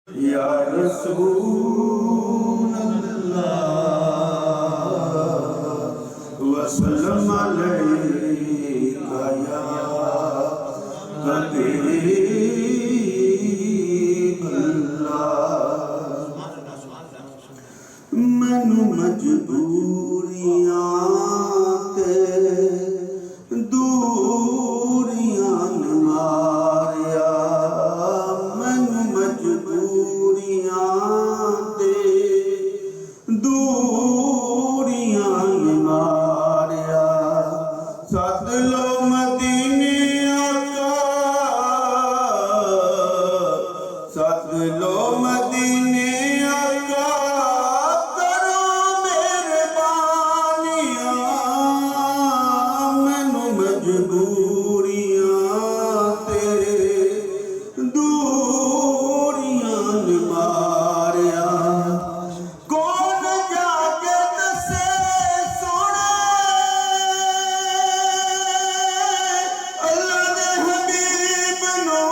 या रसूल अल्लाह वसल्लम अलैका या हबीब अल्लाह। मैनू मजबूरियां ते दूरियां ने मारिया, मैनू मजबूरियां ते दूरियां ने मारिया। सद लो मदीने आका, सद लो मदीने आका, करो मेहरबानियां। मैनू मजबूरियां ते दूरियां ने मारिया। कौन जाके दसे सोने अल्लाह दे हबीब नू,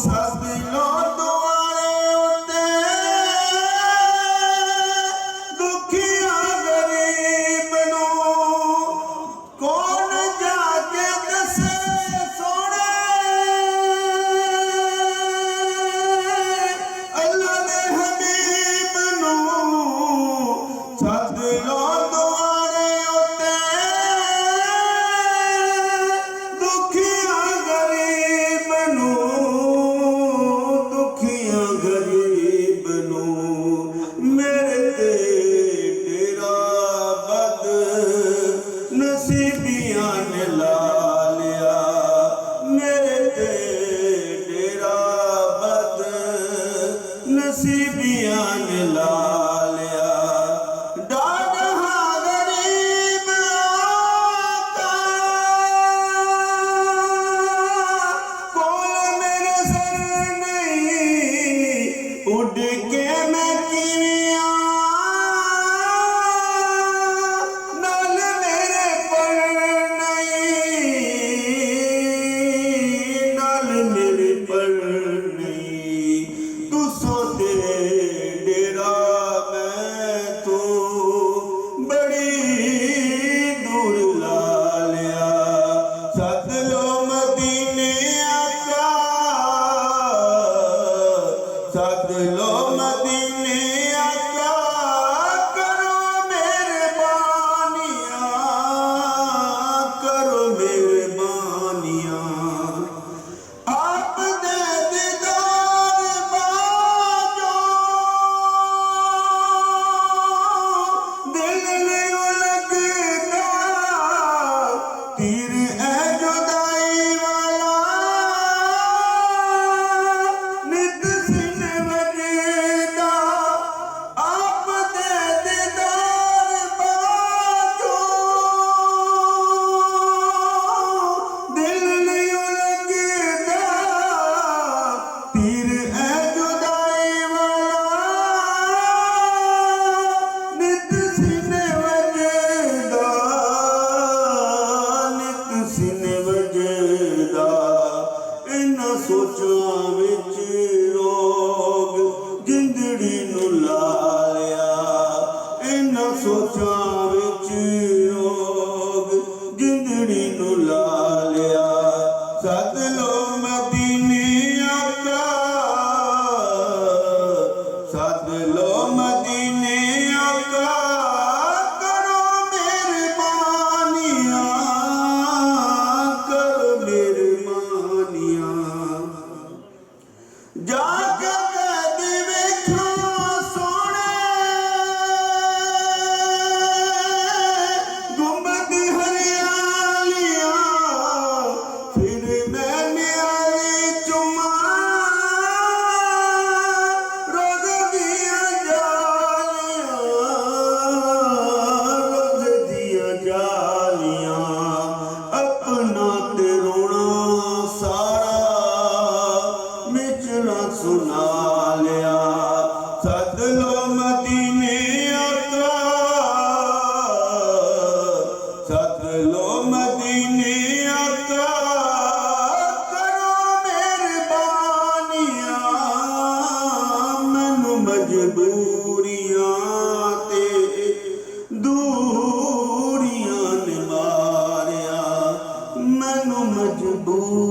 सद लो दुआरे उत्ते दुखियां गरीब नू। कौन जाके दसे सोने अल्लाह दे हबीब नू, सद लो दुआरे उत्ते दुखियां गरीब नू, दुखियां गरीब नू। मेरे ते डेरा बद नसीबियां ने ला लिया, मेरे ते डेरा बद नसीबियां ने ला लिया। डाढ़ा गरीब आका, कोल मेरे सर नहीं, उड़ के मैं किवें आवां, नाल मेरे पर नहीं, नाल मेरे पर नहीं। तुसों ते डेरा मैं तो बड़ी दूर ला लिया। सद लो मदीने आका, सद लो मदीने आका, करो मेहरबानियां, करो मेहरबानियां। आप दे दीदार बाजो दिल नहीं लगदा, तीर है जुदाई वाला नित सिन वजदा। आप दे दीदार बाजो दिल नहीं लगदा, तीर है जुदाई वाला नित सिन वजदा, नित सिन वजदा। इन्हां सोचां विच रोग जिंदड़ी नू ला लिया, इन्हां सोचां विच रोग जिंदड़ी नू ला लिया। सद लो मदीने आका, सद लो मदीने आका, करो मेहरबानियां, करो मेहरबानियां। जाके कैदी वेखां सोने गुंबद हरियालियां, फिर मैं न्यारी चुमा रोज़ दियां जालियां, रोज़ दियां जालियां। अपना ते रोना सारा मिचड़ा सुना ਮਜਬੂਰ